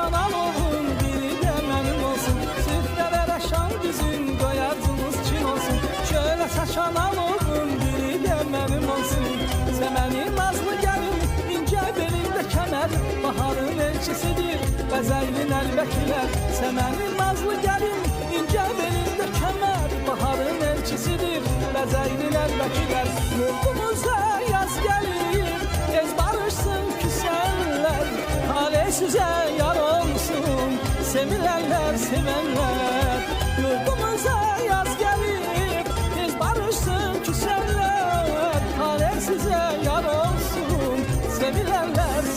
analogum biri de mənim olsun. Süfrələrə şan düzün, doyacımız Çin olsun. Şöyle saçan analogum biri de mənim olsun. Səmənin nazlı gəlin, incə belində kəmər, baharın elçisidir, bəzəyli nəlbəkilər. Səmənin nazlı gəlin, incə belində kəmər, baharın elçisidir, bəzəyli nəlbəkilər. Yurdumuza yaz gəlir, tez barışsın küsənlər, tale sizə yar olsun, sevilərlər, sevənlər. Yurdumuza yaz gəlir, tez barışsın küsənlər, tale sizə yar olsun, sevilərlər,